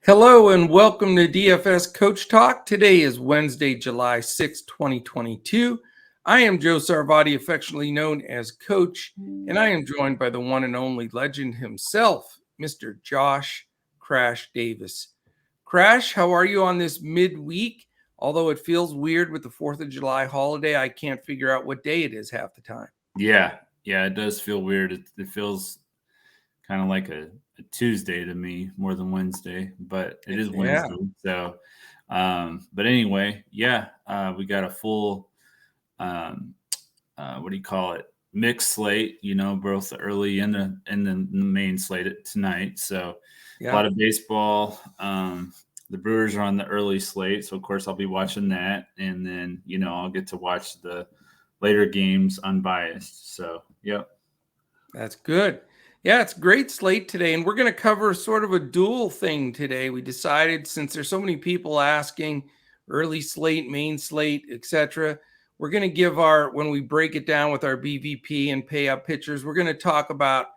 Hello and welcome to DFS Coach Talk. Today is Wednesday, July 6, 2022. I am Joe Sarvati, affectionately known as Coach, and I am joined by the one and only legend himself, Mr. Josh Crash Davis. Crash, how are you on this midweek? Although it feels weird with the 4th of July holiday, I can't figure out what day it is half the time. Yeah, it does feel weird. It feels kind of like a Tuesday to me more than Wednesday, but it is Wednesday. So, but anyway, we got a full, what do you call it? Mixed slate, both early and the main slate tonight. So a lot of baseball. The Brewers are on the early slate. So of course I'll be watching that. And then, I'll get to watch the later games unbiased. So, yep. That's good. Yeah, it's a great slate today, and we're going to cover sort of a dual thing today. We decided, since there's so many people asking early slate, main slate, etc., we're going to give when we break it down with our BVP and payout pitchers, we're going to talk about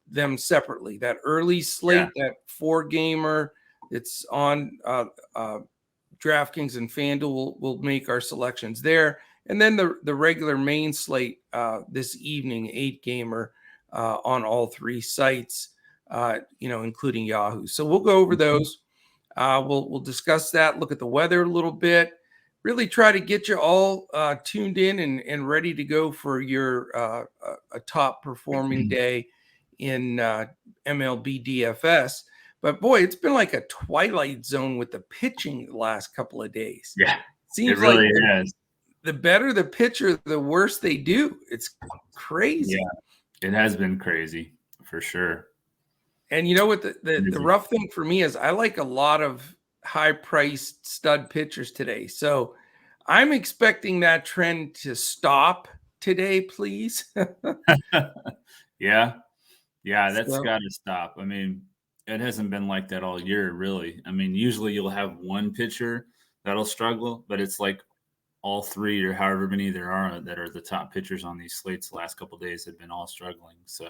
them separately. That early slate, that 4-gamer, it's on DraftKings and Fanduel. We'll make our selections there. And then the regular main slate this evening, 8-gamer, on all 3 sites, including Yahoo. So we'll go over those. We'll discuss that, look at the weather a little bit, really try to get you all tuned in and ready to go for your a top performing day in MLB DFS. But boy, it's been like a twilight zone with the pitching the last couple of days. Yeah, seems it really like has. The better the pitcher, the worse they do. It's crazy. Yeah, it has been crazy for sure. And you know what the rough thing for me is, I like a lot of high-priced stud pitchers today. So I'm expecting that trend to stop today, please. Yeah, that's got to stop. I mean, it hasn't been like that all year, really. I mean, usually you'll have one pitcher that'll struggle, but it's like all 3 or however many there are that are the top pitchers on these slates the last couple of days have been all struggling. So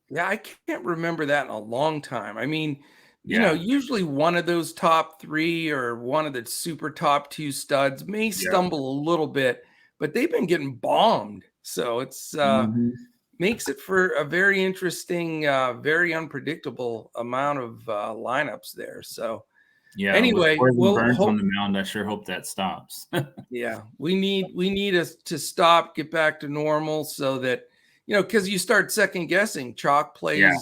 yeah, I can't remember that in a long time. I mean, usually one of those top 3 or one of the super top 2 studs may stumble a little bit, but they've been getting bombed. So it's makes it for a very interesting, very unpredictable amount of lineups there. So anyway, Burns on the mound. I sure hope that stops. Yeah, we need us to stop, get back to normal, so that because you start second guessing chalk plays.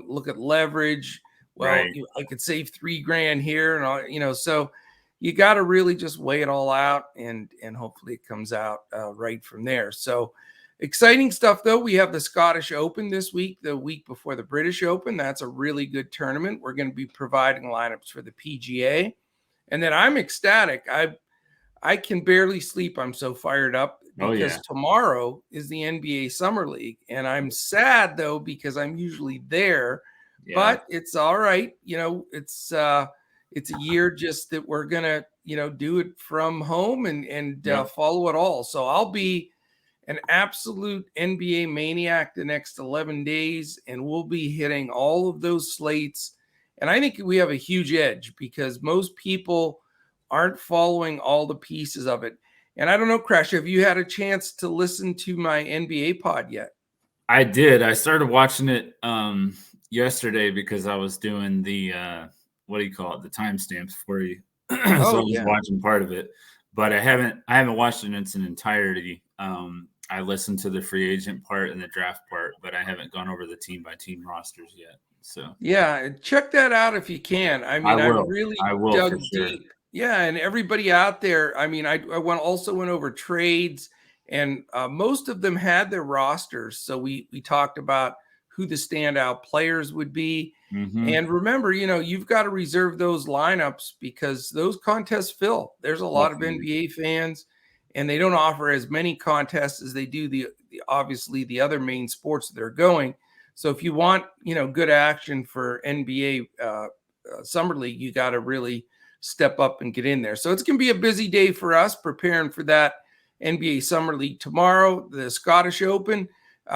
Look at leverage. Well, I could save $3,000 here, and all, so you got to really just weigh it all out, and hopefully it comes out right from there. So exciting stuff, though. We have the Scottish Open this week, the week before the British Open. That's a really good tournament. We're going to be providing lineups for the PGA, and then I'm ecstatic. I can barely sleep. I'm so fired up because tomorrow is the NBA Summer League. And I'm sad, though, because I'm usually there. But it's all right. It's a year just that we're going to, do it from home and follow it all. So I'll be an absolute NBA maniac the next 11 days, and we'll be hitting all of those slates. And I think we have a huge edge because most people aren't following all the pieces of it. And I don't know, Crash, have you had a chance to listen to my NBA pod yet? I did. I started watching it yesterday because I was doing the what do you call it? The timestamps for you. So I was watching part of it, but I haven't watched it in its entirety. I listened to the free agent part and the draft part, but I haven't gone over the team by team rosters yet. So check that out if you can. I mean, I really dug deep. Yeah, and everybody out there, I mean, I also went over trades, and most of them had their rosters. So we talked about who the standout players would be. And remember, you've got to reserve those lineups because those contests fill. There's a lot of NBA fans, and they don't offer as many contests as they do obviously the other main sports that they're going. So if you want, good action for NBA Summer League, you got to really step up and get in there. So it's going to be a busy day for us preparing for that NBA Summer League tomorrow, the Scottish Open.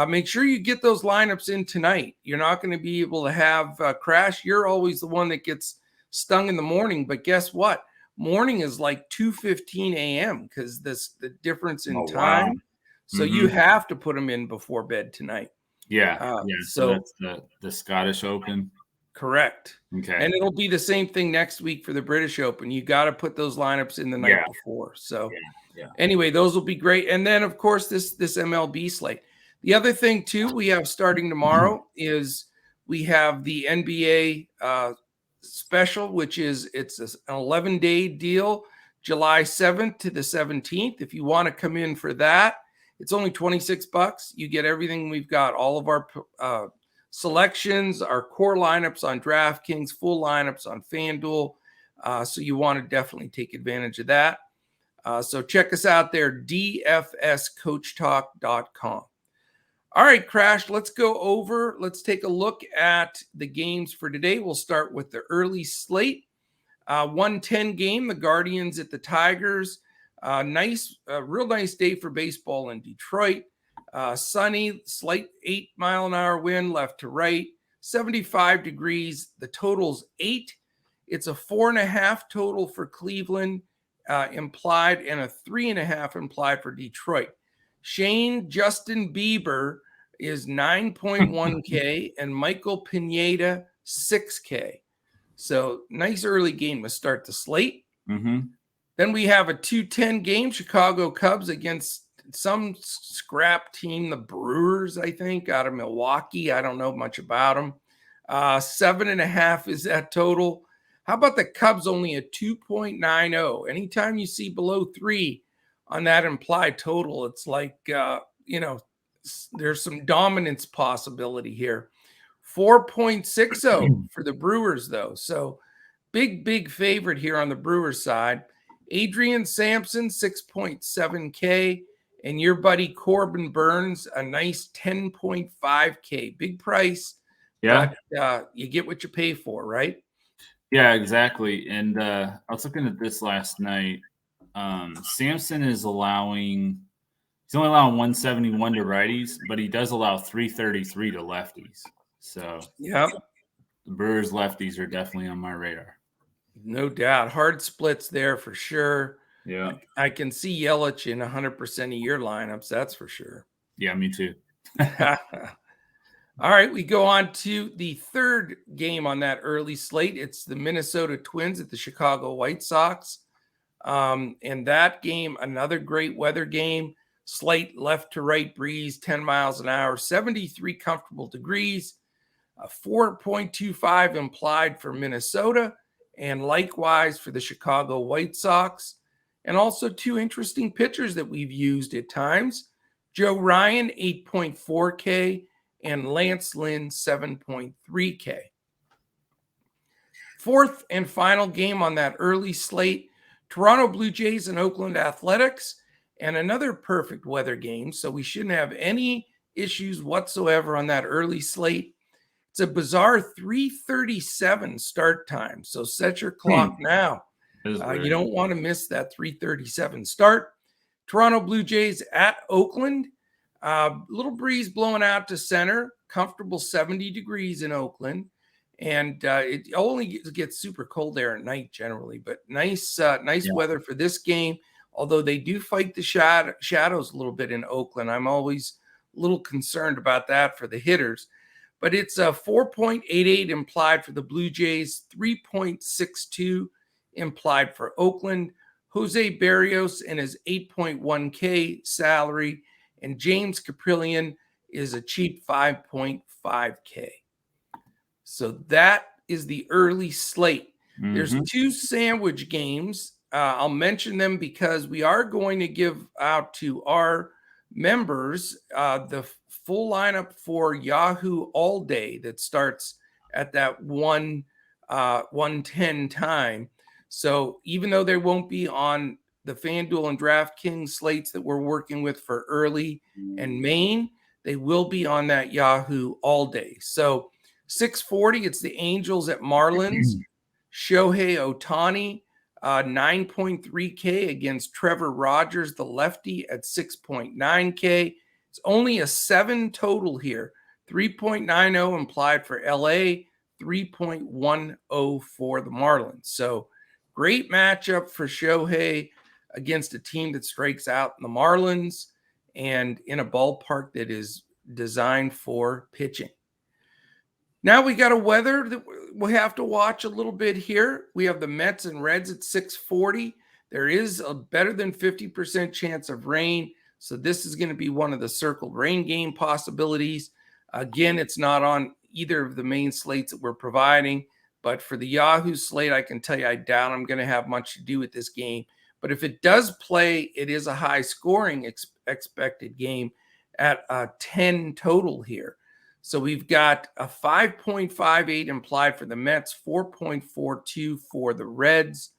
Make sure you get those lineups in tonight. You're not going to be able to have Crash. You're always the one that gets stung in the morning, but guess what? Morning is like 2:15 a.m. because the difference in time. Wow. So you have to put them in before bed tonight. Yeah. So that's the Scottish Open. Correct. Okay. And it'll be the same thing next week for the British Open. You got to put those lineups in the night before. So anyway, those will be great. And then of course this MLB slate. The other thing too we have starting tomorrow is we have the NBA special, which is it's an 11-day deal, July 7th to the 17th. If you want to come in for that, it's only $26. You get everything we've got, all of our selections, our core lineups on DraftKings, full lineups on FanDuel. So you want to definitely take advantage of that. So check us out there, dfscoachtalk.com. All right, Crash, let's take a look at the games for today. We'll start with the early slate. 1:10 game, the Guardians at the Tigers. Real nice day for baseball in Detroit. Sunny, slight 8-mile-an-hour wind left to right, 75 degrees. The total's 8. It's a 4.5 total for Cleveland implied and a 3.5 implied for Detroit. Shane Justin Bieber is 9.1K and Michael Pineda 6K. So nice early game to start the slate. Then we have a 2:10 game, Chicago Cubs against some scrap team, the Brewers, I think, out of Milwaukee. I don't know much about them. 7.5 is that total. How about the Cubs only a 2.90? Anytime you see below 3 on that implied total, it's like, there's some dominance possibility here. 4.60 for the Brewers, though. So big favorite here on the Brewers side. Adrian Sampson, 6.7K. And your buddy Corbin Burns, a nice 10.5K. Big price. Yeah. But you get what you pay for, right? Yeah, exactly. And I was looking at this last night. Sampson is he's only allowing 171 to righties, but he does allow 333 to lefties. So yeah, the Brewers lefties are definitely on my radar. No doubt. Hard splits there for sure. Yeah. I can see Yelich in 100% of your lineups. That's for sure. Yeah, me too. All right. We go on to the third game on that early slate. It's the Minnesota Twins at the Chicago White Sox. And that game, another great weather game, slight left to right breeze, 10 miles an hour, 73 comfortable degrees, 4.25 implied for Minnesota, and likewise for the Chicago White Sox. And also two interesting pitchers that we've used at times. Joe Ryan, 8.4K, and Lance Lynn, 7.3K. Fourth and final game on that early slate, Toronto Blue Jays and Oakland Athletics, and another perfect weather game. So we shouldn't have any issues whatsoever on that early slate. It's a bizarre 3:37 start time. So set your clock now. You don't want to miss that 3:37 start. Toronto Blue Jays at Oakland. Little breeze blowing out to center. Comfortable 70 degrees in Oakland. And it only gets super cold there at night generally. But nice weather for this game. Although they do fight the shadows a little bit in Oakland. I'm always a little concerned about that for the hitters. But it's a 4.88 implied for the Blue Jays, 3.62 implied for Oakland. Jose Barrios and his 8.1K salary, and James Caprillion is a cheap 5.5K. So that is the early slate. There's two sandwich games. I'll mention them because we are going to give out to our members the full lineup for Yahoo all day that starts at that 1:10 time. So even though they won't be on the FanDuel and DraftKings slates that we're working with for early and main, they will be on that Yahoo all day. So 6:40, it's the Angels at Marlins. Shohei Ohtani, 9.3K against Trevor Rogers, the lefty, at 6.9K. It's only a 7 total here. 3.90 implied for LA, 3.10 for the Marlins. So great matchup for Shohei against a team that strikes out in the Marlins and in a ballpark that is designed for pitching. Now we got a weather that we have to watch a little bit here. We have the Mets and Reds at 640. There is a better than 50% chance of rain. So this is going to be one of the circled rain game possibilities. Again, it's not on either of the main slates that we're providing. But for the Yahoo slate, I can tell you I doubt I'm going to have much to do with this game. But if it does play, it is a high scoring expected game at 10 total here. So we've got a 5.58 implied for the Mets, 4.42 for the Reds.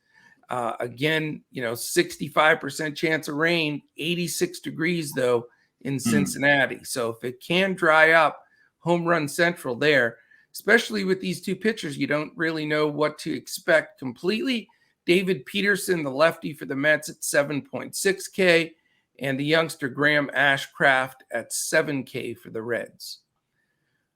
Again, 65% chance of rain, 86 degrees though in Cincinnati. So if it can dry up, home run central there, especially with these two pitchers, you don't really know what to expect completely. David Peterson, the lefty for the Mets at 7.6K, and the youngster Graham Ashcraft at 7K for the Reds.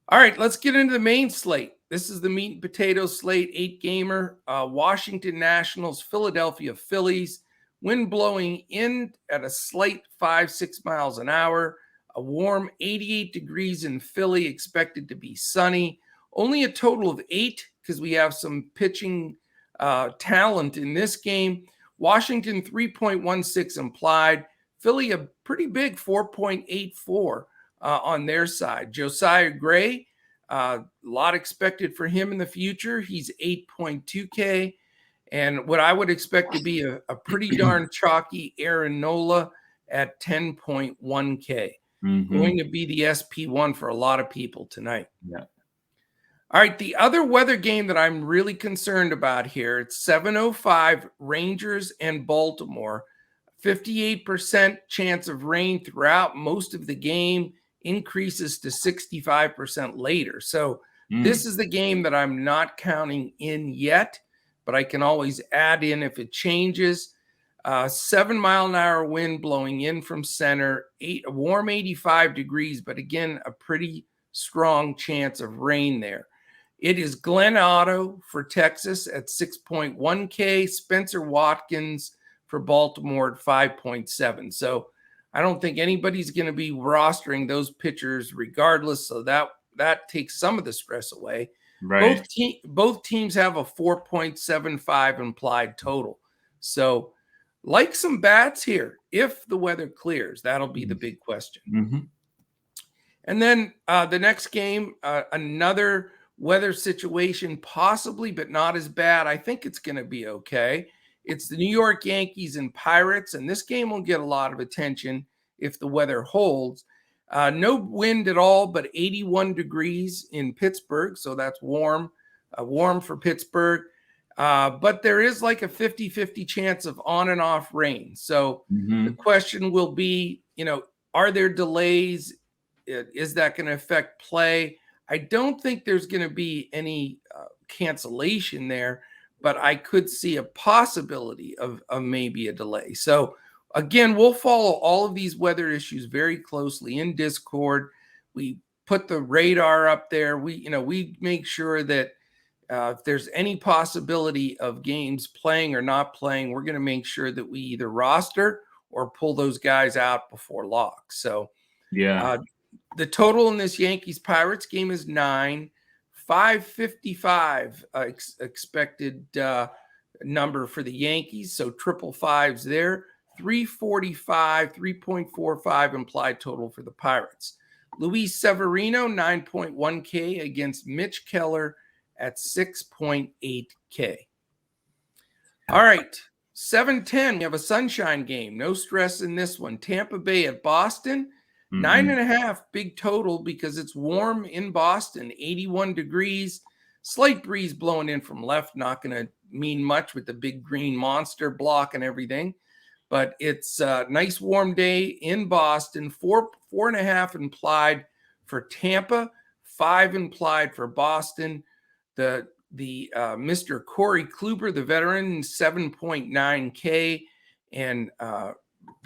All right, let's get into the main slate. This is the meat and potatoes slate, 8-gamer. Washington Nationals, Philadelphia Phillies. Wind blowing in at a slight 5-6 miles an hour. A warm 88 degrees in Philly, expected to be sunny. Only a total of 8 because we have some pitching talent in this game. Washington 3.16 implied. Philly a pretty big 4.84 on their side. Josiah Gray, a lot expected for him in the future. He's 8.2K. And what I would expect to be a pretty darn chalky Aaron Nola at 10.1K. Going to be the SP1 for a lot of people tonight. Yeah. All right, the other weather game that I'm really concerned about here, it's 7:05 Rangers and Baltimore. 58% chance of rain throughout most of the game, increases to 65% later. So this is the game that I'm not counting in yet, but I can always add in if it changes. 7-mile-an-hour wind blowing in from center, a warm 85 degrees, but again, a pretty strong chance of rain there. It is Glenn Otto for Texas at 6.1K, Spencer Watkins for Baltimore at 5.7. So I don't think anybody's going to be rostering those pitchers regardless. So that takes some of the stress away. Right. Both teams have a 4.75 implied total. So like some bats here, if the weather clears, that'll be the big question. And then the next game, another weather situation possibly, but not as bad. I think it's going to be okay. It's the New York Yankees and Pirates, and this game will get a lot of attention if the weather holds. No wind at all, but 81 degrees in Pittsburgh, so that's warm for Pittsburgh. But there is like a 50-50 chance of on and off rain. So the question will be, are there delays? Is that going to affect play? I don't think there's going to be any cancellation there, but I could see a possibility of maybe a delay. So again, we'll follow all of these weather issues very closely in Discord. We put the radar up there. We make sure that if there's any possibility of games playing or not playing, we're going to make sure that we either roster or pull those guys out before lock. So yeah. The total in this Yankees-Pirates game is 9. 555 expected number for the Yankees, so triple fives there. 345, 3.45 implied total for the Pirates. Luis Severino, 9.1K against Mitch Keller at 6.8K. All right, 7:10, we have a sunshine game. No stress in this one. Tampa Bay at Boston. 9.5 big total because it's warm in Boston, 81 degrees, slight breeze blowing in from left, not going to mean much with the big green monster block and everything, but it's a nice warm day in Boston. 4.5 implied for Tampa, 5 implied for Boston. The Mr. Corey Kluber, the veteran, 7.9K, and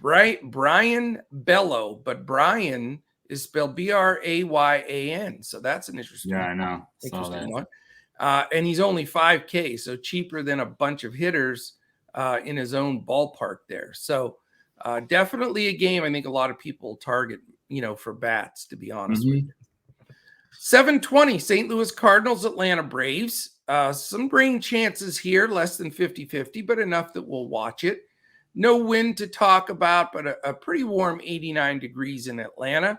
Brian Bello, but Brian is spelled Bryan. So that's an interesting, I know. Interesting one. And he's only 5K, so cheaper than a bunch of hitters in his own ballpark there. So definitely a game I think a lot of people target, for bats, to be honest with you. 720, St. Louis Cardinals, Atlanta Braves. Some rain chances here, less than 50-50, but enough that we'll watch it. No wind to talk about, but a pretty warm 89 degrees in Atlanta.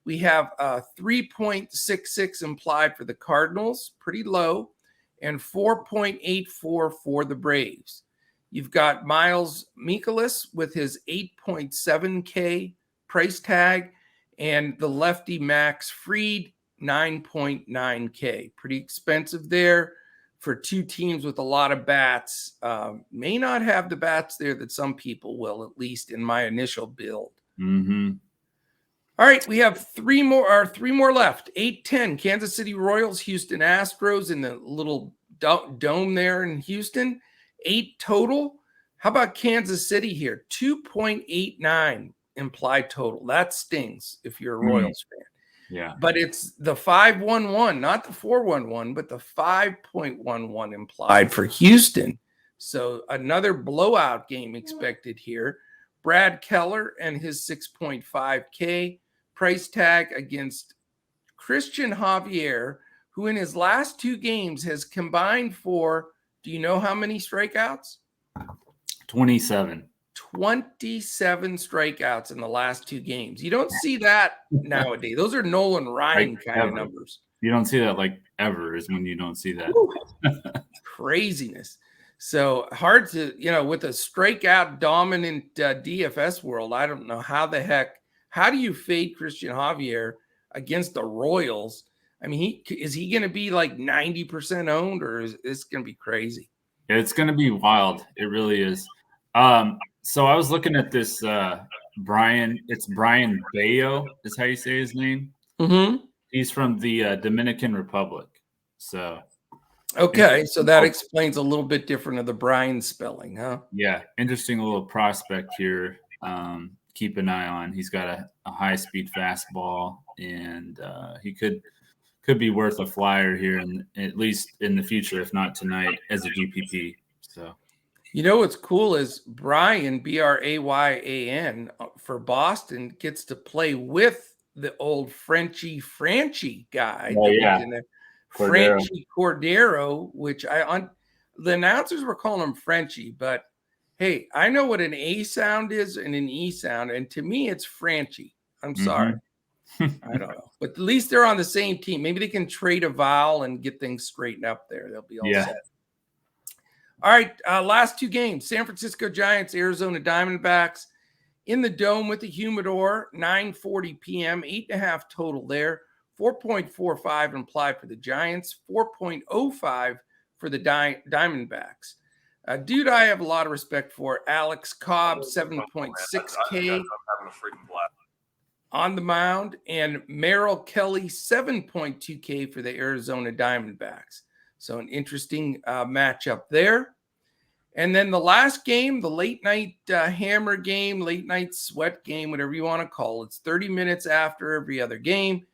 We have 3.66 implied for the Cardinals, pretty low, and 4.84 for the Braves. You've got Miles Mikolas with his 8.7K price tag, and the lefty Max Fried, 9.9K. Pretty expensive there for two teams with a lot of bats. May not have the bats there that some people will, at least in my initial build. All right, we have three more left. 8-10, Kansas City Royals, Houston Astros in the little dome there in Houston. 8 total. How about Kansas City here? 2.89 implied total. That stings if you're a Royals fan. Yeah. But it's the 5.11, not the 4.11, but the 5.11 implied for Houston. So another blowout game expected here. Brad Keller and his 6.5K price tag against Christian Javier, who in his last 2 games has combined for, do you know how many strikeouts? 27. 27 strikeouts in the last 2 games. You don't see that nowadays. Those are Nolan Ryan kind of numbers. You don't see that ever is when you don't see that. Craziness. So hard to, with a strikeout dominant DFS world, I don't know how do you fade Christian Javier against the Royals? I mean, is he going to be 90% owned, or is this going to be crazy? Yeah, it's going to be wild. It really is. So I was looking at this Brian. It's Brian Bayo is how you say his name. He's from the Dominican Republic. So okay, so that explains a little bit different of the Brian spelling, huh? Yeah, interesting little prospect here. Keep an eye on. He's got a high-speed fastball, and he could be worth a flyer here, at least in the future, if not tonight, as a GPP. So. What's cool is Brian, Bryan, for Boston, gets to play with the old Franchi guy. Oh, yeah. Franchi Cordero, which the announcers were calling him Frenchie, but hey, I know what an A sound is and an E sound, and to me, it's Franchi. I'm sorry. I don't know. But at least they're on the same team. Maybe they can trade a vowel and get things straightened up there. They'll be all set. All right, last 2 games. San Francisco Giants, Arizona Diamondbacks in the Dome with the Humidor, 9:40 p.m., 8.5 total there, 4.45 implied for the Giants, 4.05 for the Diamondbacks. Dude, I have a lot of respect for Alex Cobb, 7.6K on the mound, and Merrill Kelly, 7.2K for the Arizona Diamondbacks. So an interesting matchup there. And then the last game, the late night hammer game, late night sweat game, whatever you want to call it. It's 30 minutes after every other game.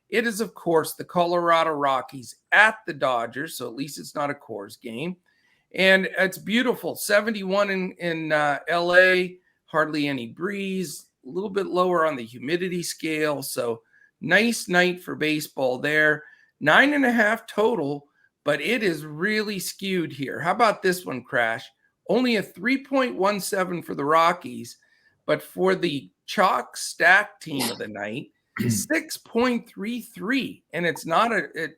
It is, of course, the Colorado Rockies at the Dodgers. So at least it's not a Coors game. And it's beautiful. 71 in LA, hardly any breeze, a little bit lower on the humidity scale. So nice night for baseball there. 9.5 total. But it is really skewed here. How about this one, Crash? Only a 3.17 for the Rockies, but for the chalk stack team of the night, 6.33. And it's not a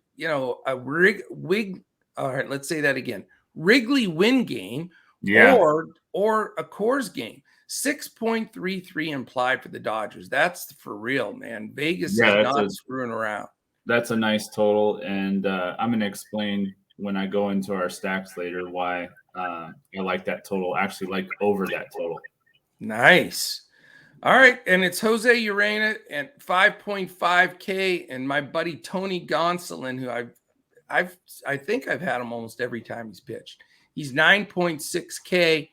all right, let's say that again. Wrigley win game or a Coors game. 6.33 implied for the Dodgers. That's for real, man. Vegas is not screwing around. That's a nice total, and I'm going to explain when I go into our stacks later why I like that total, actually like over that total. Nice. All right, and it's Jose Urena at 5.5K, and my buddy Tony Gonsolin, who I think I've had him almost every time he's pitched. He's 9.6K.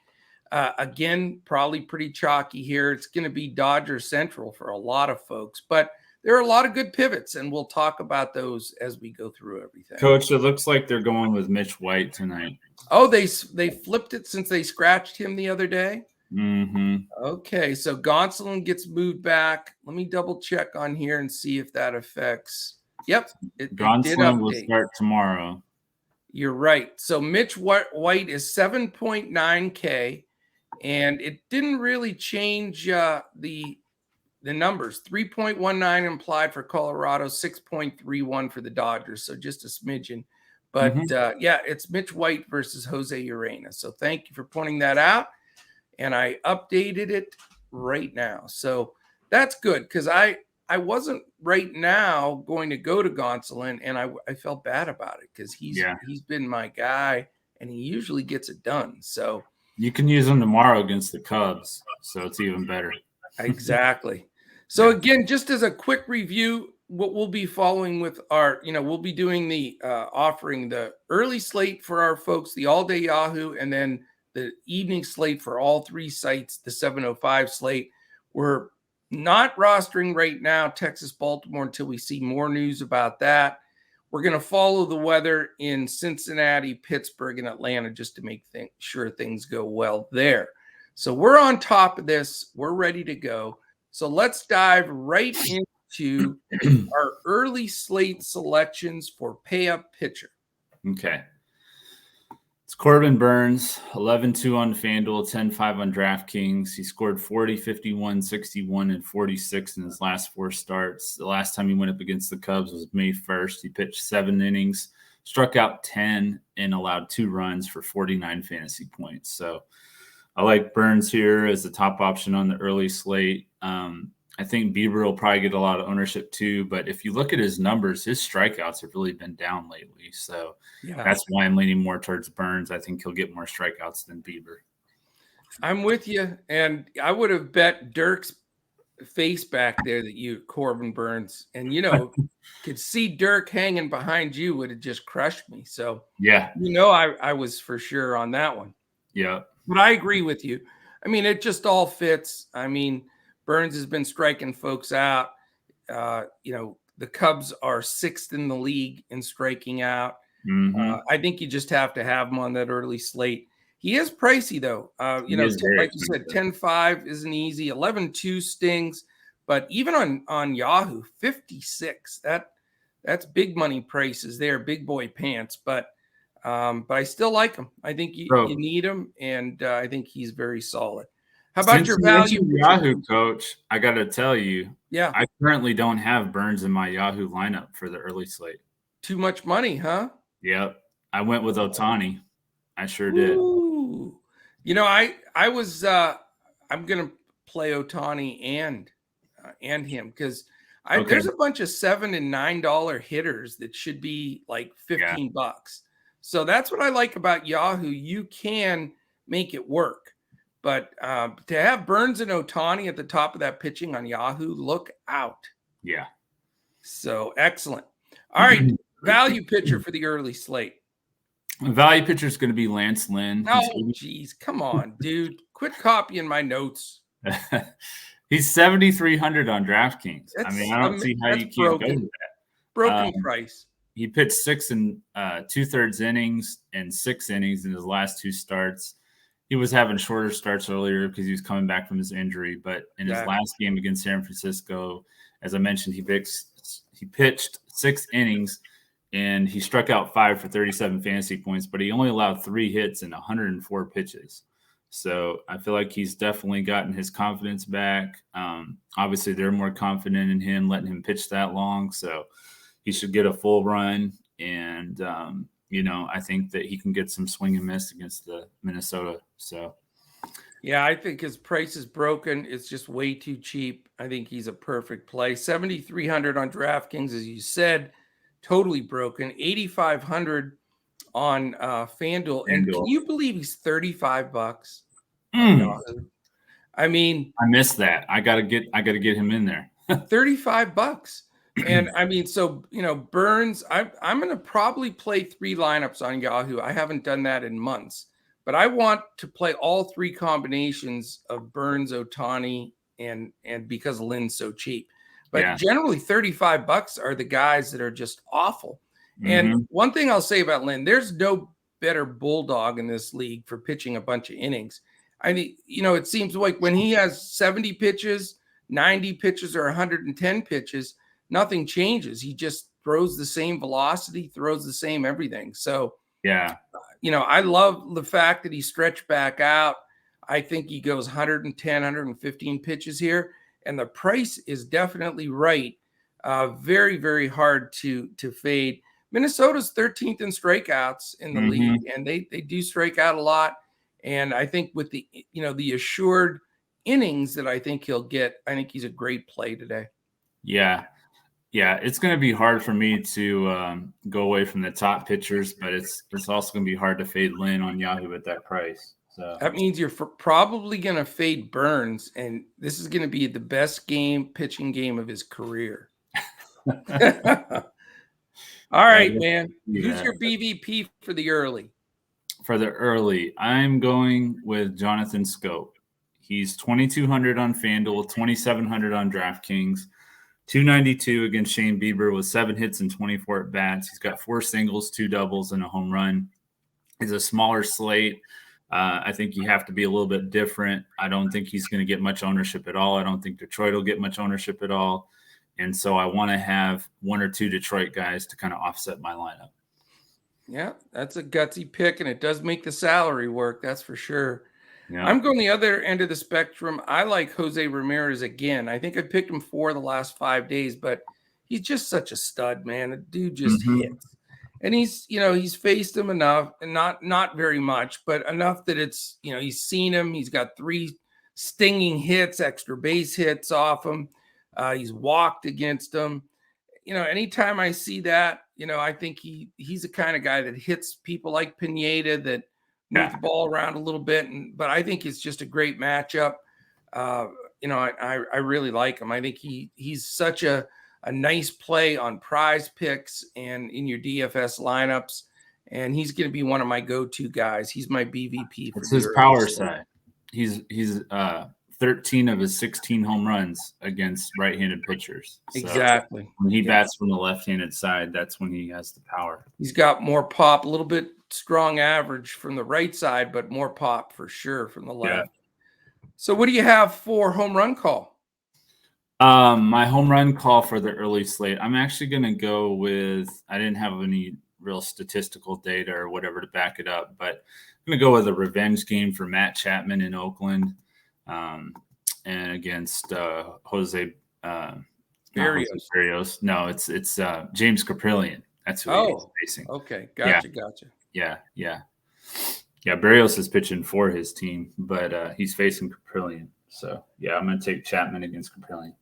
Again, probably pretty chalky here. It's going to be Dodger Central for a lot of folks, but there are a lot of good pivots, and we'll talk about those as we go through everything. Coach, it looks like they're going with Mitch White tonight. Oh, they flipped it since they scratched him the other day? Mm-hmm. Okay, so Gonsolin gets moved back. Let me double check on here and see if that affects. Yep, it did update. Will start tomorrow. You're right. So Mitch White is 7.9K, and it didn't really change the numbers. 3.19 implied for Colorado, 6.31 for the Dodgers. So just a smidgen. But yeah, it's Mitch White versus Jose Urena. So thank you for pointing that out. And I updated it right now. So that's good, because I wasn't right now going to go to Gonsolin, and I felt bad about it because he's been my guy, and he usually gets it done. So you can use him tomorrow against the Cubs, so it's even better. Exactly. So again, just as a quick review, what we'll be following with our, we'll be doing the offering the early slate for our folks, the all day Yahoo, and then the evening slate for all three sites, the 705 slate. We're not rostering right now Texas, Baltimore until we see more news about that. We're going to follow the weather in Cincinnati, Pittsburgh, and Atlanta just to make sure things go well there. So we're on top of this. We're ready to go. So let's dive right into our early slate selections for pay up pitcher. Okay. It's Corbin Burns, 11-2 on Fanduel, 10-5 on Draftkings. He scored 40, 51, 61, and 46 in his last 4 starts. The last time he went up against the Cubs was May 1st. He pitched 7 innings, struck out 10, and allowed 2 runs for 49 fantasy points. So I like Burns here as the top option on the early slate. I think Bieber will probably get a lot of ownership too, but if you look at his numbers, his strikeouts have really been down lately. So that's why I'm leaning more towards Burns. I think he'll get more strikeouts than Bieber. I'm with you. And I would have bet Dirk's face back there that Corbin Burns, and could see Dirk hanging behind you would have just crushed me. So I was for sure on that one. Yeah. But I agree with you. I mean, it just all fits. I mean, Burns has been striking folks out. The Cubs are 6th in the league in striking out. I think you just have to have him on that early slate. He is pricey, though. Like you said, 10-5 isn't easy. 11-2 stings. But even on Yahoo, 56. That's big money prices there, big boy pants. But I still like him. I think you need him, and I think he's very solid. How about your value Yahoo, Coach? I got to tell you, I currently don't have Burns in my Yahoo lineup for the early slate. Too much money, huh? Yep. I went with Ohtani. I sure did. Ooh. I was I'm gonna play Ohtani and him because there's a bunch of $7 and $9 hitters that should be like $15. So that's what I like about Yahoo. You can make it work. But to have Burns and Ohtani at the top of that pitching on Yahoo, look out. Yeah. So excellent. All right. Value pitcher for the early slate. Value pitcher is going to be Lance Lynn. Oh, geez. Come on, dude. Quit copying my notes. He's 7,300 on DraftKings. I don't see how you can't go with that. Broken price. He pitched 6 and 2/3 innings and 6 innings in his last 2 starts. He was having shorter starts earlier because he was coming back from his injury. But in his last game against San Francisco, as I mentioned, he pitched 6 innings and he struck out 5 for 37 fantasy points, but he only allowed 3 hits and 104 pitches. So I feel like he's definitely gotten his confidence back. Obviously, they're more confident in him, letting him pitch that long. So he should get a full run. And, I think that he can get some swing and miss against the Minnesota. So, yeah, I think his price is broken. It's just way too cheap. I think he's a perfect play. 7,300 on DraftKings, as you said, totally broken. 8,500 on Fanduel. And can you believe he's $35? I mean, I missed that. I gotta get him in there. $35. And I mean, so Burns, I'm going to probably play 3 lineups on Yahoo. I haven't done that in months, but I want to play all 3 combinations of Burns, Ohtani, and because Lynn's so cheap. But generally, $35 are the guys that are just awful. And one thing I'll say about Lynn, there's no better bulldog in this league for pitching a bunch of innings. I mean, it seems like when he has 70 pitches, 90 pitches, or 110 pitches, nothing changes. He just throws the same velocity, throws the same everything. So, I love the fact that he stretched back out. I think he goes 110, 115 pitches here. And the price is definitely right. Very, very hard to fade. Minnesota's 13th in strikeouts in the league, and they do strike out a lot. And I think with the assured innings that I think he'll get, I think he's a great play today. Yeah. It's going to be hard for me to go away from the top pitchers, but it's also going to be hard to fade Lynn on Yahoo at that price. So that means you're probably going to fade Burns, and this is going to be the best pitching game of his career. All right, man. Who's your BVP for the early? For the early, I'm going with Jonathan Scope. He's 2,200 on Fanduel, 2,700 on Draftkings, 292 against Shane Bieber with 7 hits and 24 at bats. He's got 4 singles, 2 doubles, and a home run. He's a smaller slate. I think you have to be a little bit different. I don't think he's going to get much ownership at all. I don't think Detroit will get much ownership at all. And so I want to have 1 or 2 Detroit guys to kind of offset my lineup. Yeah, that's a gutsy pick, and it does make the salary work. That's for sure. Yeah. I'm going the other end of the spectrum. I like Jose Ramirez again. I think I picked him 4 the last 5 days, but he's just such a stud, man. The dude just hits. And he's faced him enough, and not very much, but enough that it's, he's seen him. He's got 3 stinging hits, extra base hits off him. He's walked against him. Anytime I see that, I think he's the kind of guy that hits people like Pineda that move the ball around a little bit. But I think it's just a great matchup. I really like him. I think he's such a nice play on PrizePicks and in your DFS lineups. And he's going to be one of my go-to guys. He's my BVP. It's his power side. He's 13 of his 16 home runs against right-handed pitchers. So exactly. When he bats from the left-handed side, that's when he has the power. He's got more pop, a little bit strong average from the right side, but more pop for sure from the left. So what do you have for home run call? My home run call for the early slate, I'm actually going to go with, I didn't have any real statistical data or whatever to back it up, but I'm going to go with a revenge game for Matt Chapman in Oakland. And against Jose Berrios. No, it's James Caprillion. That's who he's facing. Okay, gotcha. Yeah. Berrios is pitching for his team, but he's facing Caprillion. So I'm going to take Chapman against Caprillion.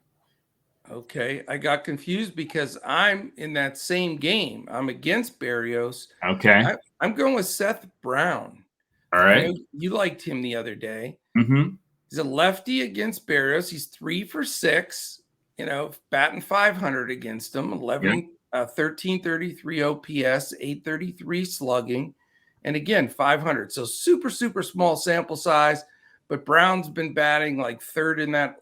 Okay, I got confused because I'm in that same game. I'm against Berrios. Okay, I'm going with Seth Brown. All right, you liked him the other day. He's a lefty against Berrios. He's 3 for 6, batting 500 against him, 1333 OPS, 833 slugging, and again, 500. So super, super small sample size, but Brown's been batting like 3rd in that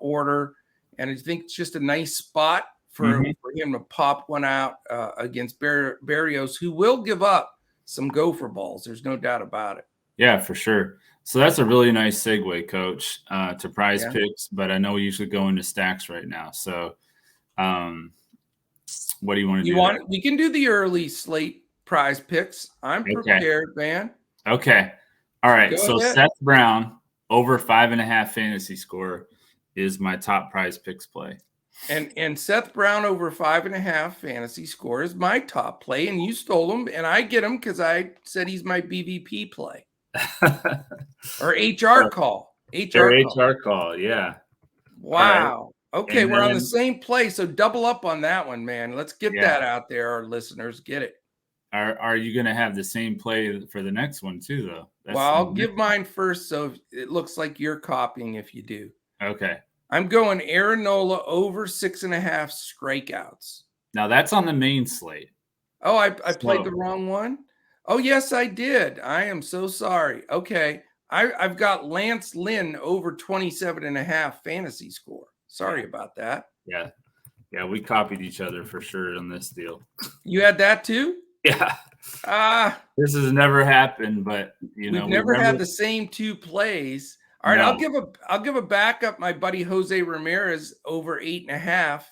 order. And I think it's just a nice spot for him to pop one out against Berrios, who will give up some gopher balls. There's no doubt about it. Yeah, for sure. So that's a really nice segue, Coach, to PrizePicks, but I know we usually go into stacks right now. So what do you want to do? We can do the early slate PrizePicks. I'm prepared, man. Okay. All right. Go ahead. Seth Brown over 5.5 fantasy score is my top PrizePicks play. And Seth Brown over 5.5 fantasy score is my top play, and you stole him, and I get him because I said he's my BVP play. Or HR call. HR call, yeah. Wow. Right. Okay, we're on the same play, so double up on that one, man. Let's get that out there, our listeners. Get it. Are you going to have the same play for the next one too, though? I'll give mine first, so it looks like you're copying if you do. Okay. I'm going Aaron Nola over 6.5 strikeouts. Now that's on the main slate. Oh, I played the wrong one? Oh, yes, I did. I am so sorry. Okay. I've got Lance Lynn over 27.5 fantasy score. Sorry about that. Yeah. Yeah, we copied each other for sure on this deal. You had that too? Yeah. This has never happened, but we've never had the same two plays. All right, no. I'll give a backup. My buddy Jose Ramirez over 8.5.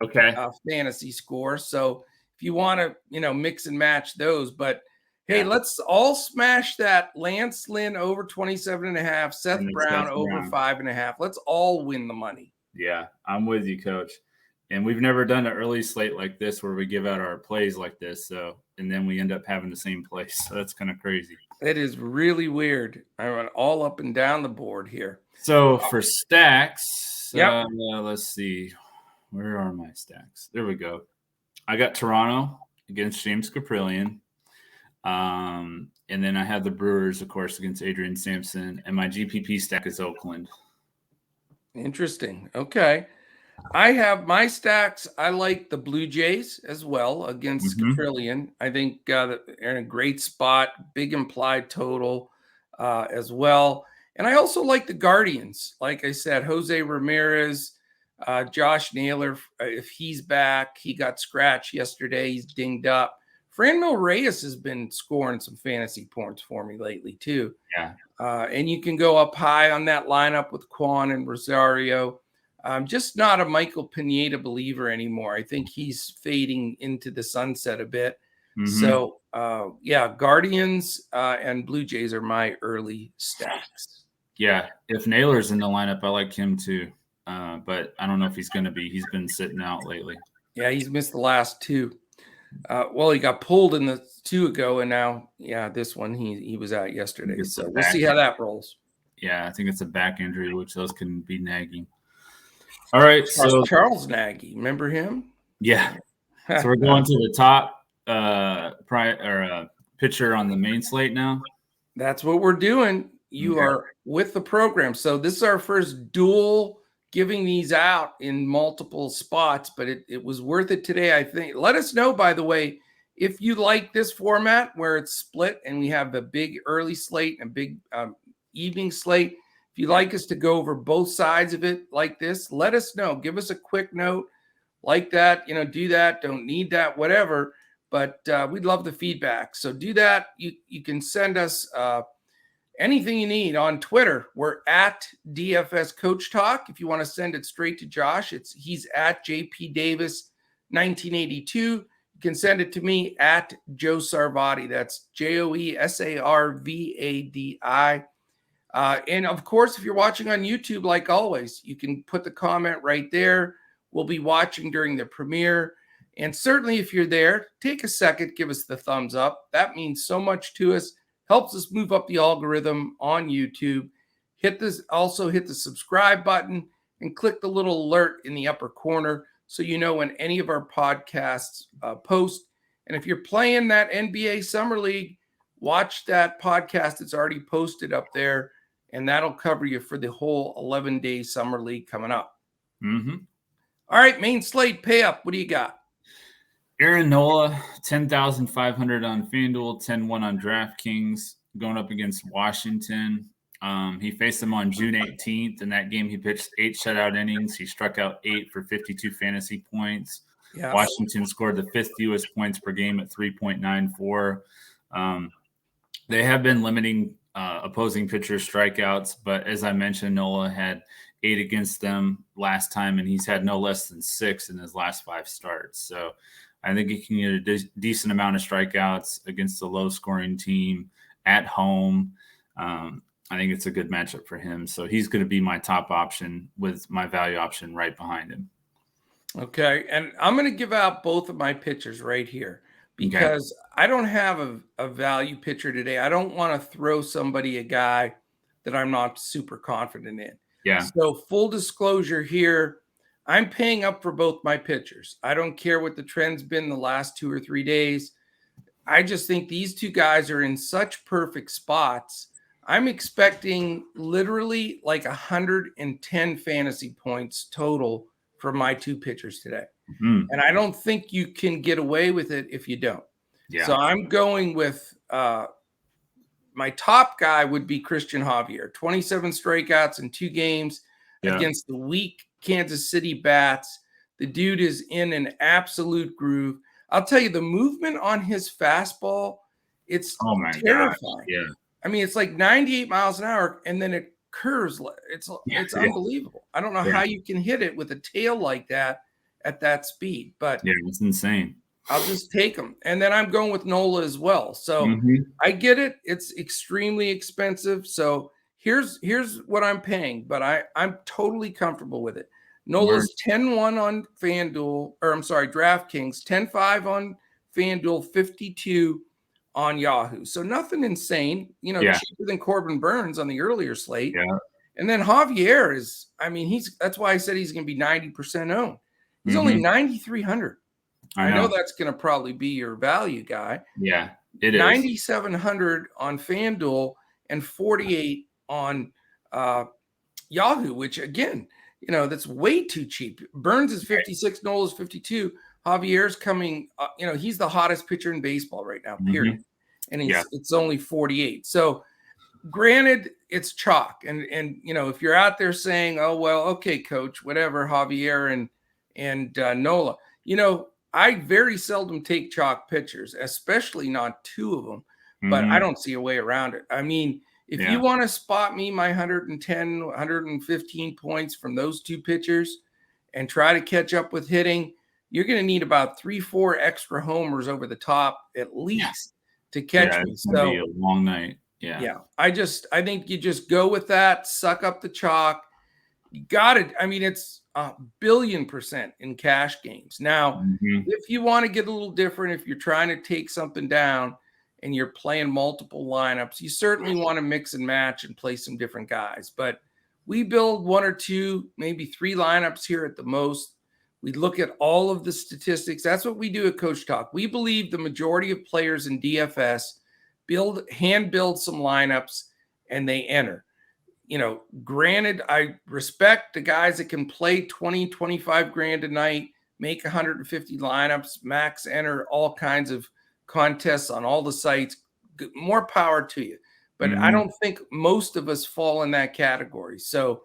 Okay. Fantasy score. So if you want to, mix and match those, but hey, let's all smash that Lance Lynn over 27.5, Seth Brown over 5.5. Let's all win the money. Yeah, I'm with you, Coach. And we've never done an early slate like this where we give out our plays like this. So, and then we end up having the same place. So that's kind of crazy. It is really weird. I went all up and down the board here. So for stacks, let's see. Where are my stacks? There we go. I got Toronto against James Caprillion. And then I have the Brewers, of course, against Adrian Sampson. And my GPP stack is Oakland. Interesting. Okay. I have my stacks. I like the Blue Jays as well against Caprillion. I think they're in a great spot, big implied total as well. And I also like the Guardians. Like I said, Jose Ramirez, Josh Naylor, if he's back, he got scratched yesterday. He's dinged up. Franmil Reyes has been scoring some fantasy points for me lately too. Yeah. And you can go up high on that lineup with Quan and Rosario. I'm just not a Michael Pineda believer anymore. I think he's fading into the sunset a bit. So, Guardians and Blue Jays are my early stacks. Yeah, if Naylor's in the lineup, I like him too. But I don't know if he's going to be. He's been sitting out lately. Yeah, he's missed the last two. He got pulled in the 2 ago, and now, this one he was out yesterday. So we'll see how that rolls. Yeah, I think it's a back injury, which those can be nagging. All right, so Charles Nagy, remember him? Yeah. So we're going to the top pitcher on the main slate now. That's what we're doing. You are with the program. So this is our first dual giving these out in multiple spots, but it was worth it today, I think. Let us know, by the way, if you like this format where it's split and we have a big early slate and a big evening slate. If you'd like us to go over both sides of it like this, let us know. Give us a quick note like that, do that, don't need that, whatever. But we'd love the feedback. So do that. You can send us anything you need on Twitter. We're at DFS Coach Talk. If you want to send it straight to Josh, he's at JP Davis 1982. You can send it to me at Joe Sarvadi. That's JoeSarvadi. And of course, if you're watching on YouTube, like always, you can put the comment right there. We'll be watching during the premiere. And certainly if you're there, take a second, give us the thumbs up. That means so much to us, helps us move up the algorithm on YouTube. Also hit the subscribe button and click the little alert in the upper corner so you know when any of our podcasts post. And if you're playing that NBA Summer League, watch that podcast. It's already posted up there. And that'll cover you for the whole 11-day summer league coming up. All right, main slate pay up. What do you got? Aaron Nola, 10,500 on Fanduel, 10-1 on Draftkings, going up against Washington. He faced them on June 18th. In that game, he pitched 8 shutout innings. He struck out 8 for 52 fantasy points. Yes. Washington scored the 5th fewest points per game at 3.94. They have been limiting opposing pitchers' strikeouts, but as I mentioned, Nola had 8 against them last time, and he's had no less than 6 in his last 5 starts. So I think he can get a decent amount of strikeouts against a low-scoring team at home. I think it's a good matchup for him. So he's going to be my top option with my value option right behind him. Okay, and I'm going to give out both of my pitchers right here because I don't have a value pitcher today. I don't want to throw a guy that I'm not super confident in. Yeah. So full disclosure here, I'm paying up for both my pitchers. I don't care what the trend's been the last 2 or 3 days. I just think these two guys are in such perfect spots. I'm expecting literally like 110 fantasy points total from my 2 pitchers today. And I don't think you can get away with it if you don't. So I'm going with my top guy would be Christian Javier, 27 strikeouts in 2 games against the weak Kansas City bats. The dude is in an absolute groove. I'll tell you, the movement on his fastball, it's terrifying. God. Yeah. I mean, it's like 98 miles an hour, and then it curves. It's unbelievable. I don't know how you can hit it with a tail like that at that speed, but yeah, it's insane. I'll just take him. And then I'm going with Nola as well. So I get it. It's extremely expensive. So here's what I'm paying, but I'm totally comfortable with it. Nola's 10-1 on FanDuel, or I'm sorry, DraftKings, 10-5 on FanDuel, 52 on Yahoo. So nothing insane, cheaper than Corbin Burns on the earlier slate. Yeah. And then Javier is, I mean, that's why I said he's going to be 90% owned. He's only 9,300. I know that's going to probably be your value guy. Yeah, it is. 9,700 on FanDuel and 48 on Yahoo, which again, that's way too cheap. Burns is 56, Nola is 52. Javier's coming, he's the hottest pitcher in baseball right now, period. And it's only 48. So granted, it's chalk. And if you're out there saying, oh, well, okay, coach, whatever, Javier and Nola, I very seldom take chalk pitchers, especially not two of them, but I don't see a way around it. I mean, if you want to spot me my 110, 115 points from those two pitchers and try to catch up with hitting, you're going to need about 3-4 extra homers over the top at least to catch me. It's going to be a long night. Yeah. I think you just go with that, suck up the chalk. You got it. I mean, it's 1,000,000,000% in cash games. Now, if you want to get a little different, if you're trying to take something down and you're playing multiple lineups, you certainly want to mix and match and play some different guys. But we build 1 or 2, maybe 3 lineups here at the most. We look at all of the statistics. That's what we do at Coach Talk. We believe the majority of players in DFS hand build some lineups and they enter. Granted, I respect the guys that can play 20, 25 grand a night, make 150 lineups, max enter all kinds of contests on all the sites. More power to you. But I don't think most of us fall in that category. So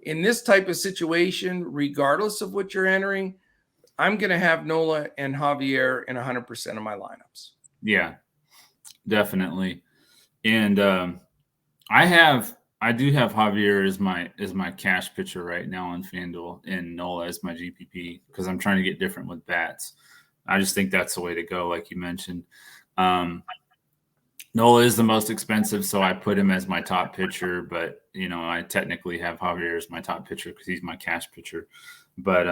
in this type of situation, regardless of what you're entering, I'm going to have Nola and Javier in 100% of my lineups. Yeah, definitely. And I do have Javier as my cash pitcher right now on FanDuel and Nola as my GPP because I'm trying to get different with bats. I just think that's the way to go, like you mentioned. Nola is the most expensive, so I put him as my top pitcher, but I technically have Javier as my top pitcher because he's my cash pitcher. But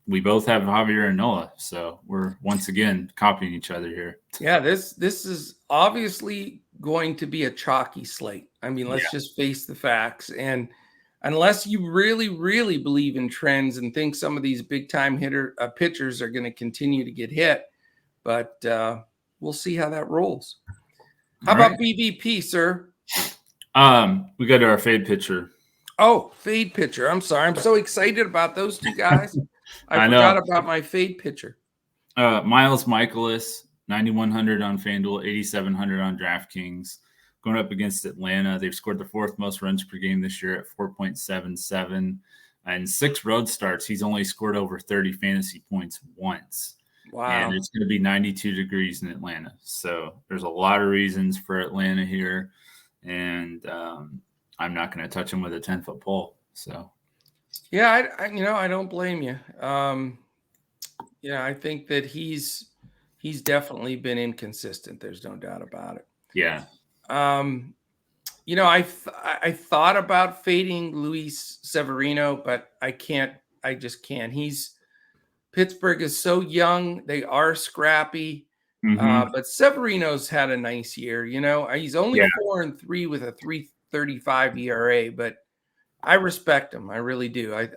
we both have Javier and Nola, so we're once again copying each other here. Yeah, this is obviously going to be a chalky slate. I mean, let's just face the facts. And unless you really, really believe in trends and think some of these big time pitchers are going to continue to get hit, but we'll see how that rolls. How about BVP, sir? We go to our fade pitcher. Oh, fade pitcher. I'm sorry. I'm so excited about those two guys. I forgot about my fade pitcher. Miles Michaelis, 9,100 on FanDuel, 8,700 on DraftKings. Going up against Atlanta. They've scored the 4th most runs per game this year at 4.77. And 6 road starts, he's only scored over 30 fantasy points once. Wow. And it's going to be 92 degrees in Atlanta. So there's a lot of reasons for Atlanta here. And I'm not going to touch him with a 10-foot pole. So, yeah, I don't blame you. I think that he's definitely been inconsistent. There's no doubt about it. Yeah. I thought about fading Luis Severino, but I can't. I just can't. Pittsburgh is so young. They are scrappy. But Severino's had a nice year. He's only 4-3 with a 3.35 ERA, but I respect him. I really do. I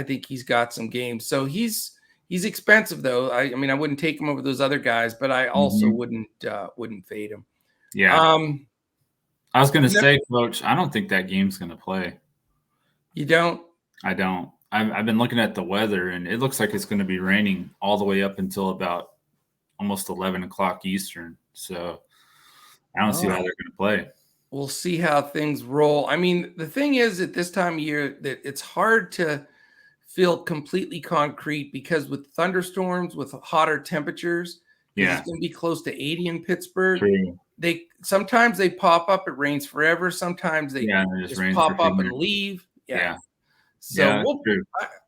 think he's got some games. So he's expensive though. I mean, I wouldn't take him over those other guys, but I also wouldn't fade him. Yeah. I was going to say, Coach, I don't think that game's going to play. You don't? I don't. I've been looking at the weather, and it looks like it's going to be raining all the way up until about almost 11 o'clock Eastern. So I don't see how they're going to play. We'll see how things roll. I mean, the thing is at this time of year that it's hard to feel completely concrete because with thunderstorms, with hotter temperatures, because it's going to be close to 80 in Pittsburgh. True. Sometimes they pop up, it rains forever. Sometimes they just pop up and leave. Yeah. So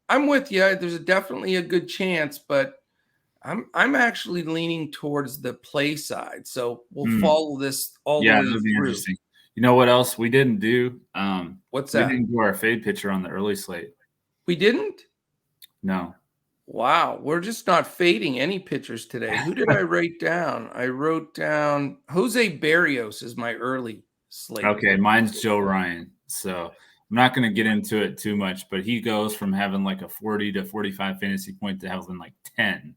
I'm with you. There's definitely a good chance, but I'm actually leaning towards the play side. So we'll follow this all the way that'd be through. Interesting. You know what else we didn't do? What's that? We didn't do our fade pitcher on the early slate. We didn't? No. Wow. We're just not fading any pitchers today. Who did I write down? I wrote down Jose Berrios is my early slate. Okay, mine's Joe Ryan. So I'm not going to get into it too much, but he goes from having like a 40 to 45 fantasy point to having like 10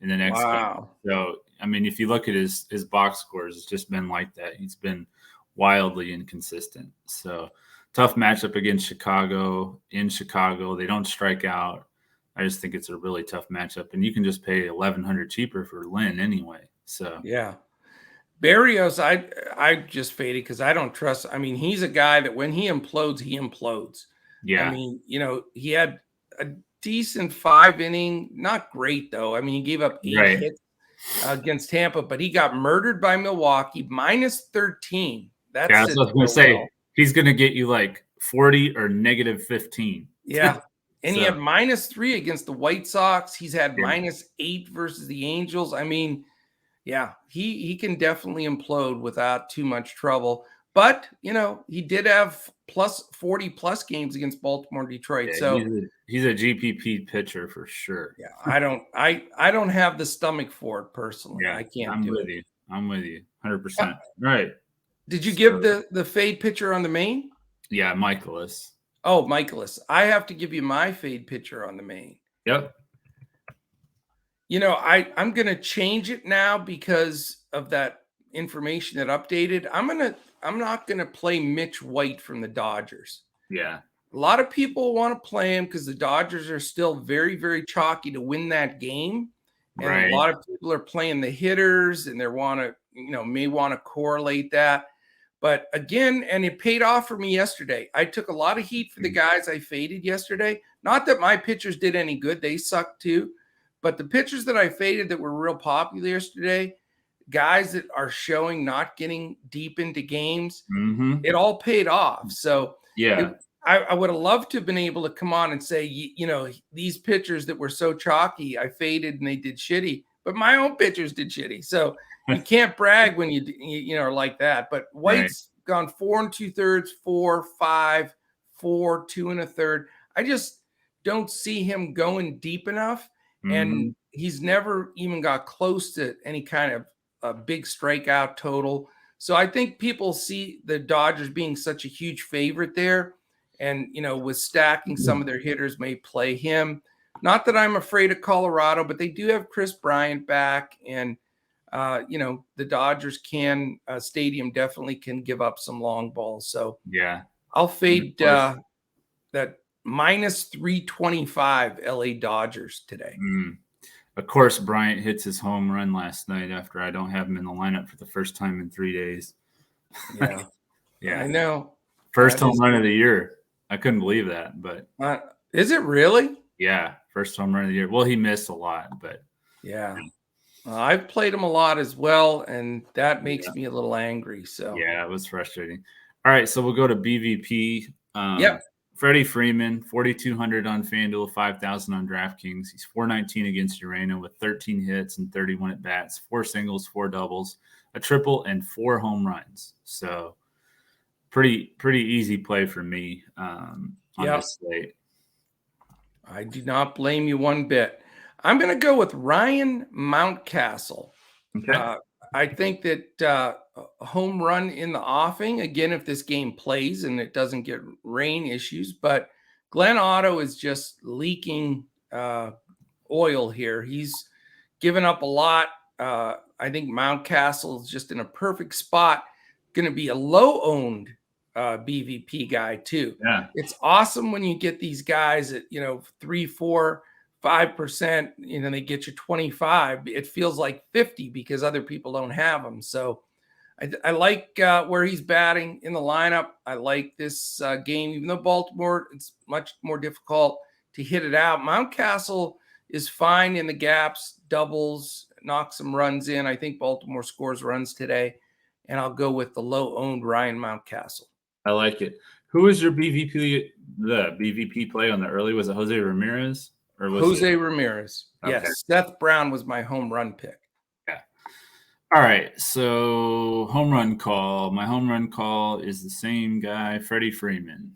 in the next game. So, I mean, if you look at his box scores, it's just been like that. He's been wildly inconsistent. So tough matchup against Chicago. In Chicago, they don't strike out. I just think it's a really tough matchup, and you can just pay $1,100 cheaper for Lynn anyway. So Berrios, I just faded because I don't trust. I mean, he's a guy that when he implodes, he implodes. Yeah. I mean, he had a decent 5-inning, not great though. I mean, he gave up 8 hits against Tampa, but he got murdered by Milwaukee, -13. That's what I was going to say. He's going to get you like 40 or -15. Yeah. And he had -3 against the White Sox. He's had -8 versus the Angels. I mean, he can definitely implode without too much trouble. But, he did have +40+ games against Baltimore and Detroit. So he's a GPP pitcher for sure. Yeah, I don't have the stomach for it personally. I can't I'm with you. I'm with you 100%. Right. Did you give the fade pitcher on the main? Yeah, Michaelis. Oh, Michaelis. I have to give you my fade pitcher on the main. Yep. I'm going to change it now because of that information that updated. I'm not going to play Mitch White from the Dodgers. Yeah. A lot of people want to play him because the Dodgers are still very, very chalky to win that game. And a lot of people are playing the hitters and they may want to correlate that. But again, and it paid off for me yesterday. I took a lot of heat for the guys I faded yesterday. Not that my pitchers did any good. They sucked too. But the pitchers that I faded that were real popular yesterday, guys that are showing not getting deep into games, it all paid off. So I would have loved to have been able to come on and say, these pitchers that were so chalky, I faded and they did shitty. But my own pitchers did shitty. So you can't brag when you are like that. But White's gone 4 2/3, 4, 5, 4, 2 1/3. I just don't see him going deep enough. And he's never even got close to any kind of a big strikeout total. So I think people see the Dodgers being such a huge favorite there. And, with stacking, some of their hitters may play him. Not that I'm afraid of Colorado, but they do have Chris Bryant back. And, the Dodgers stadium definitely can give up some long balls. So I'll fade that -325 LA Dodgers today. Of course, Bryant hits his home run last night after I don't have him in the lineup for the first time in 3 days. I know. First home run of the year. I couldn't believe that, but is it really? Yeah, first home run of the year. Well, he missed a lot, but I've played him a lot as well, and that makes me a little angry. So it was frustrating. All right, so we'll go to BVP. Freddie Freeman, 4,200 on Fanduel, 5,000 on DraftKings. He's 419 against Urena with 13 hits and 31 at bats, 4 singles, 4 doubles, a triple, and 4 home runs. So pretty easy play for me on this slate. I do not blame you one bit. I'm going to go with Ryan Mountcastle. Okay. I think that a home run in the offing, again, if this game plays and it doesn't get rain issues, but Glenn Otto is just leaking oil here. He's given up a lot. I think Mountcastle is just in a perfect spot. Going to be a low-owned BVP guy too. Yeah. It's awesome when you get these guys at 3, 4, 5%, they get you 25. It feels like 50 because other people don't have them. So I like where he's batting in the lineup. I like this game, even though Baltimore, it's much more difficult. to hit it out. Mountcastle is fine in the gaps, doubles, knocks some runs in. I think Baltimore scores runs today, and I'll go with the low-owned Ryan Mountcastle. I like it. Who was your BVP? The BVP play on the early, was it Jose Ramirez or was Jose Ramirez? Okay. Yes, Seth Brown was my home run pick. Yeah. All right, so home run call. My home run call is the same guy, Freddie Freeman.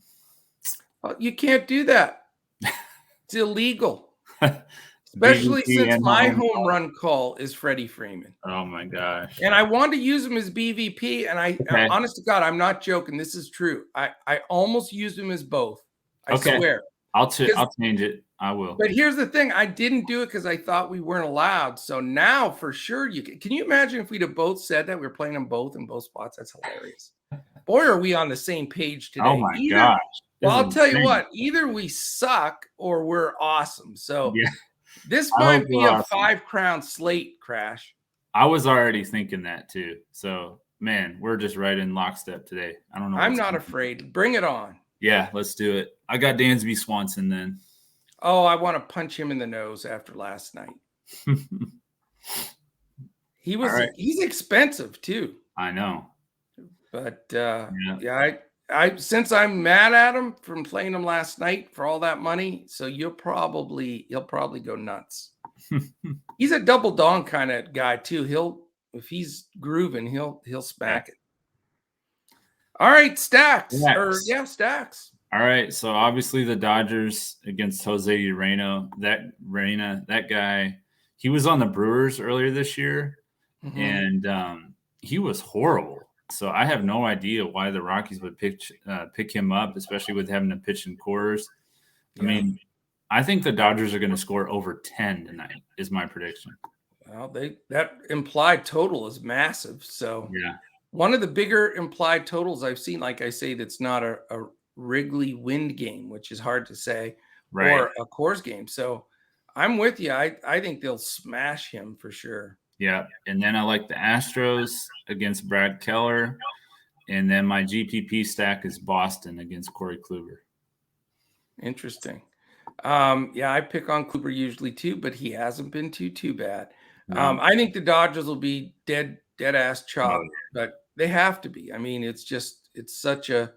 Well, you can't do that. It's illegal. Especially since my home run call is Freddie Freeman. Oh, my gosh. And I wanted to use him as BVP, and honest to God, I'm not joking. This is true. I almost used him as both. I swear. I'll change it. I will. But here's the thing. I didn't do it because I thought we weren't allowed. So now for sure you can. Can you imagine if we'd have both said that? We were playing them both in both spots. That's hilarious. Boy, are we on the same page today. Oh, my gosh. Well, I'll tell you what. Either we suck or we're awesome. So this might be a 5-crown slate crash. I was already thinking that too. So, man, we're just right in lockstep today. I don't know. I'm not afraid. Bring it on. Yeah, let's do it. I got Dansby Swanson then. Oh, I want to punch him in the nose after last night. He's expensive too. I know. But I since I'm mad at him from playing him last night for all that money, so he'll probably go nuts. He's a double dong kind of guy too. If he's grooving, he'll smack it. All right, stacks. Stacks. All right, so obviously the Dodgers against Jose Ureno. That guy, he was on the Brewers earlier this year, and he was horrible. So I have no idea why the Rockies would pick him up, especially with having to pitch in quarters. I mean, I think the Dodgers are going to score over 10 tonight is my prediction. Well, that implied total is massive. So one of the bigger implied totals I've seen, like I say, that's not a Wrigley Wind game, which is hard to say, or a Coors game. So I'm with you. I think they'll smash him for sure. Yeah, and then I like the Astros against Brad Keller, and then my GPP stack is Boston against Corey Kluber. Interesting. I pick on Kluber usually too, but he hasn't been too bad. I think the Dodgers will be dead ass chalk, but they have to be. I mean, it's such a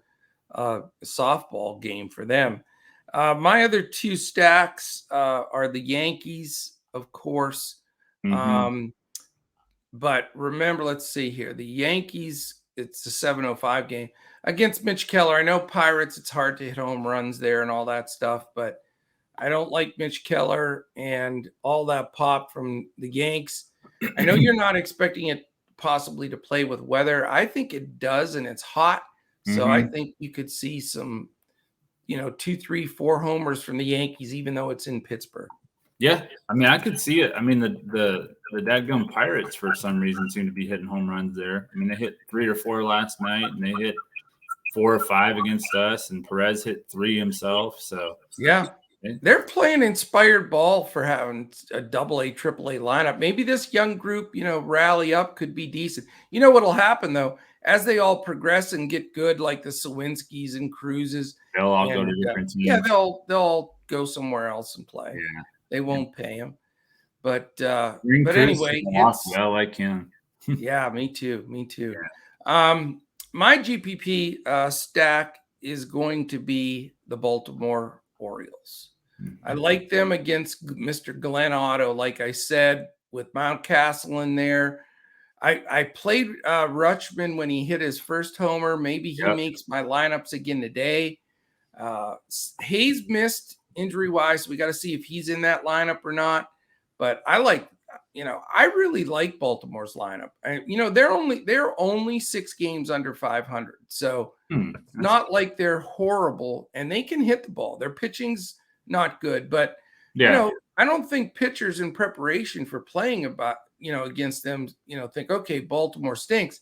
softball game for them. My other two stacks are the Yankees, of course. But remember, let's see here. The Yankees, it's a 7:05 game against Mitch Keller. I know Pirates, it's hard to hit home runs there and all that stuff, but I don't like Mitch Keller and all that pop from the Yanks. I know you're not expecting it possibly to play with weather. I think it does, and it's hot. So I think you could see some, 2, 3, 4 homers from the Yankees, even though it's in Pittsburgh. Yeah, I mean, I could see it. I mean, the dadgum Pirates, for some reason, seem to be hitting home runs there. I mean, they hit 3 or 4 last night, and they hit 4 or 5 against us, and Perez hit 3 himself. So they're playing inspired ball for having a AA, AAA lineup. Maybe this young group, rally up, could be decent. You know what'll happen though, as they all progress and get good, like the Sawinskis and Cruzes, they'll all go to different teams. Yeah, they'll go somewhere else and play. Yeah. They won't pay him. But anyway, I like him. Yeah, me too. Yeah. My GPP stack is going to be the Baltimore Orioles. I like them against Mr. Glenn Otto, like I said, with Mountcastle in there. I played Rutschman when he hit his first homer. Maybe he makes my lineups again today. Hayes missed injury-wise, so we got to see if he's in that lineup or not. But I really like Baltimore's lineup. They're only 6 games under 500, so it's not like they're horrible, and they can hit the ball. Their pitching's not good, but I don't think pitchers in preparation for playing against them, think, okay, Baltimore stinks.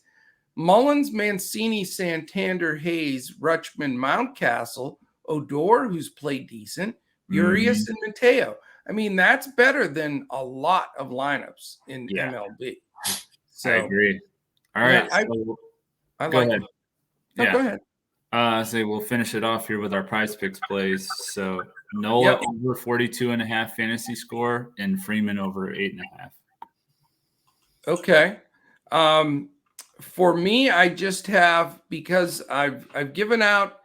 Mullins, Mancini, Santander, Hayes, Rutschman, Mountcastle, Odor, who's played decent, Urias, and Mateo. I mean, that's better than a lot of lineups in MLB. So I agree. All right. I like it. Go ahead. We'll finish it off here with our PrizePicks plays. So Nola over 42.5 fantasy score, and Freeman over 8.5. Okay. For me, I just have, because I've given out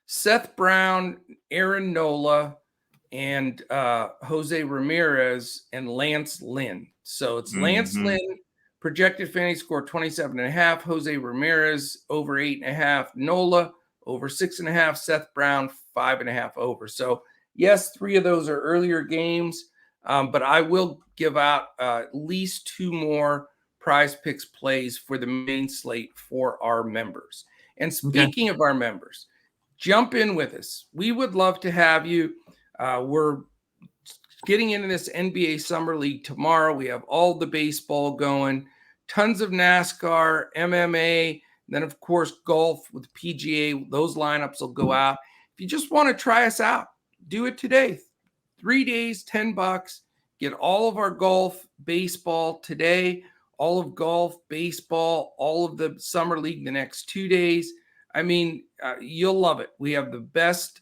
Seth Brown, Aaron Nola, and Jose Ramirez and Lance Lynn. So it's Lance Lynn, projected fantasy score 27.5, Jose Ramirez over 8.5, Nola over 6.5, Seth Brown 5.5 over. So yes, 3 of those are earlier games, but I will give out at least 2 more PrizePicks plays for the main slate for our members. And speaking of our members, jump in with us. We would love to have you. We're getting into this NBA Summer League tomorrow. We have all the baseball going, tons of NASCAR, MMA, and then, of course, golf with PGA. Those lineups will go out. If you just want to try us out, do it today. 3 days, $10. Get all of our golf, baseball today, all of golf, baseball, all of the Summer League the next 2 days. I mean, you'll love it. We have the best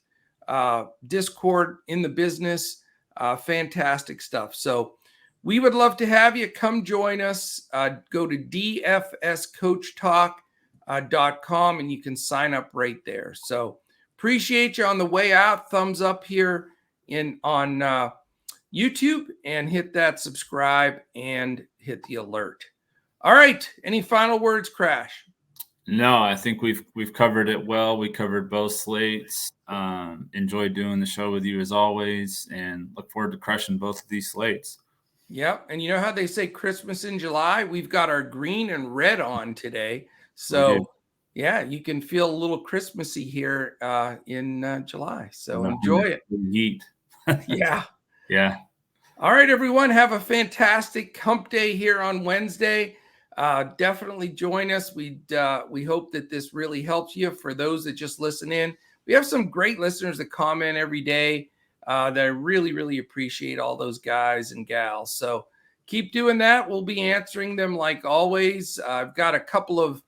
Discord in the business. Fantastic stuff. So we would love to have you come join us. Go to dfscoachtalk.com and you can sign up right there. So appreciate you on the way out. Thumbs up here on YouTube, and hit that subscribe and hit the alert. All right. Any final words, Crash? No, I think we've covered it well. We covered both slates. Enjoyed doing the show with you as always, and look forward to crushing both of these slates. Yep. And you know how they say Christmas in July? We've got our green and red on today. So yeah, you can feel a little Christmassy here in July. So enjoy it. Yeet. Yeah. Yeah. All right, everyone. Have a fantastic hump day here on Wednesday. Definitely join us. We hope that this really helps you. For those that just listen in, we have some great listeners that comment every day that I really, really appreciate, all those guys and gals. So keep doing that. We'll be answering them like always. I've got a couple of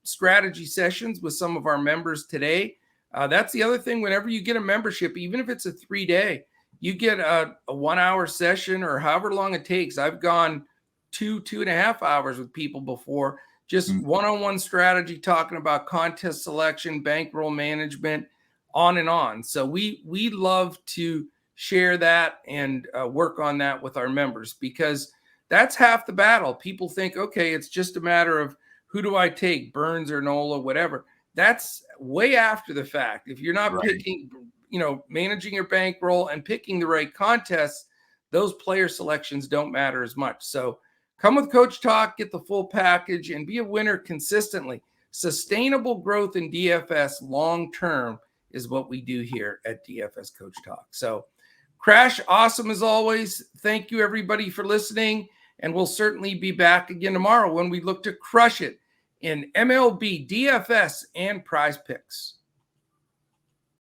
strategy sessions with some of our members today. That's the other thing. Whenever you get a membership, even if it's a 3-day, you get a 1-hour session or however long it takes. I've gone 2.5 hours with people before, just one-on-one strategy, talking about contest selection, bankroll management, on and on. So we love to share that and work on that with our members, because that's half the battle. People think, okay, it's just a matter of who do I take, Burns or Nola, whatever. That's way after the fact. If you're not picking, managing your bankroll and picking the right contests, those player selections don't matter as much. So come with Coach Talk, get the full package, and be a winner consistently. Sustainable growth in DFS long-term is what we do here at DFS Coach Talk. So Crash, awesome as always. Thank you, everybody, for listening. And we'll certainly be back again tomorrow when we look to crush it in MLB, DFS, and PrizePicks.